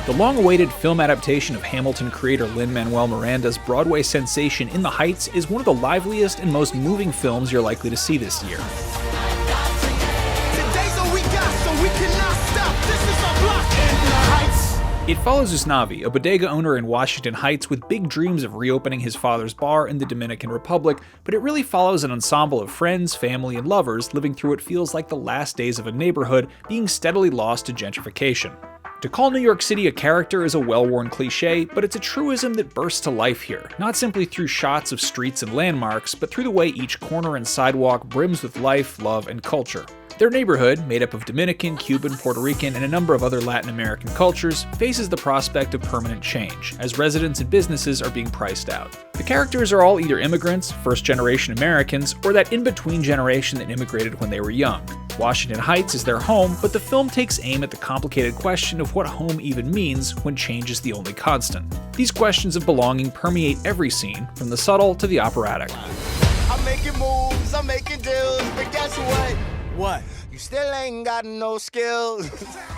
The long-awaited film adaptation of Hamilton creator Lin-Manuel Miranda's Broadway sensation In the Heights is one of the liveliest and most moving films you're likely to see this year. It follows Usnavi, a bodega owner in Washington Heights with big dreams of reopening his father's bar in the Dominican Republic, but it really follows an ensemble of friends, family, and lovers living through what feels like the last days of a neighborhood being steadily lost to gentrification. To call New York City a character is a well-worn cliche, but it's a truism that bursts to life here, not simply through shots of streets and landmarks, but through the way each corner and sidewalk brims with life, love, and culture. Their neighborhood, made up of Dominican, Cuban, Puerto Rican, and a number of other Latin American cultures, faces the prospect of permanent change, as residents and businesses are being priced out. The characters are all either immigrants, first-generation Americans, or that in-between generation that immigrated when they were young. Washington Heights is their home, but the film takes aim at the complicated question of what home even means when change is the only constant. These questions of belonging permeate every scene, from the subtle to the operatic. I'm making moves, I'm making deals, but guess what? What? You still ain't got no skills.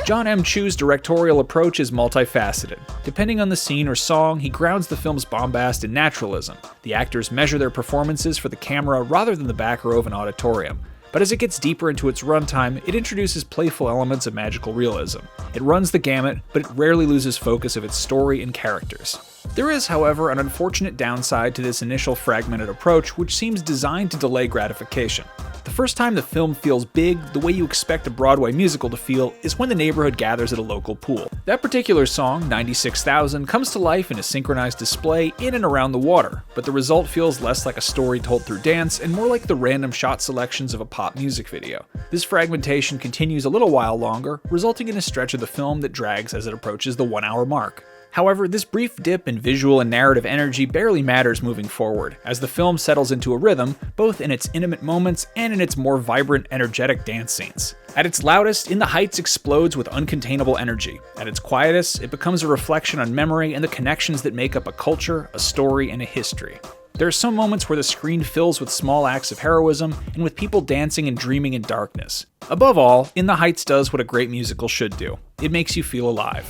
John M. Chu's directorial approach is multifaceted. Depending on the scene or song, he grounds the film's bombast in naturalism. The actors measure their performances for the camera rather than the back row of an auditorium. But as it gets deeper into its runtime, it introduces playful elements of magical realism. It runs the gamut, but it rarely loses focus of its story and characters. There is, however, an unfortunate downside to this initial fragmented approach, which seems designed to delay gratification. The first time the film feels big, the way you expect a Broadway musical to feel, is when the neighborhood gathers at a local pool. That particular song, 96,000, comes to life in a synchronized display in and around the water, but the result feels less like a story told through dance and more like the random shot selections of a pop music video. This fragmentation continues a little while longer, resulting in a stretch of the film that drags as it approaches the 1-hour mark. However, this brief dip in visual and narrative energy barely matters moving forward, as the film settles into a rhythm, both in its intimate moments and in its more vibrant, energetic dance scenes. At its loudest, In the Heights explodes with uncontainable energy. At its quietest, it becomes a reflection on memory and the connections that make up a culture, a story, and a history. There are some moments where the screen fills with small acts of heroism and with people dancing and dreaming in darkness. Above all, In the Heights does what a great musical should do. It makes you feel alive.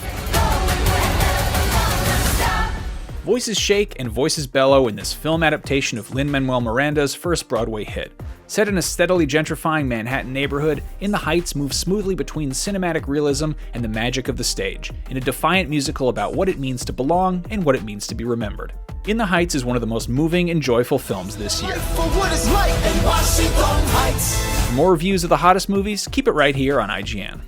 Voices shake and voices bellow in this film adaptation of Lin-Manuel Miranda's first Broadway hit. Set in a steadily gentrifying Manhattan neighborhood, In the Heights moves smoothly between cinematic realism and the magic of the stage, in a defiant musical about what it means to belong and what it means to be remembered. In the Heights is one of the most moving and joyful films this year. For more reviews of the hottest movies, keep it right here on IGN.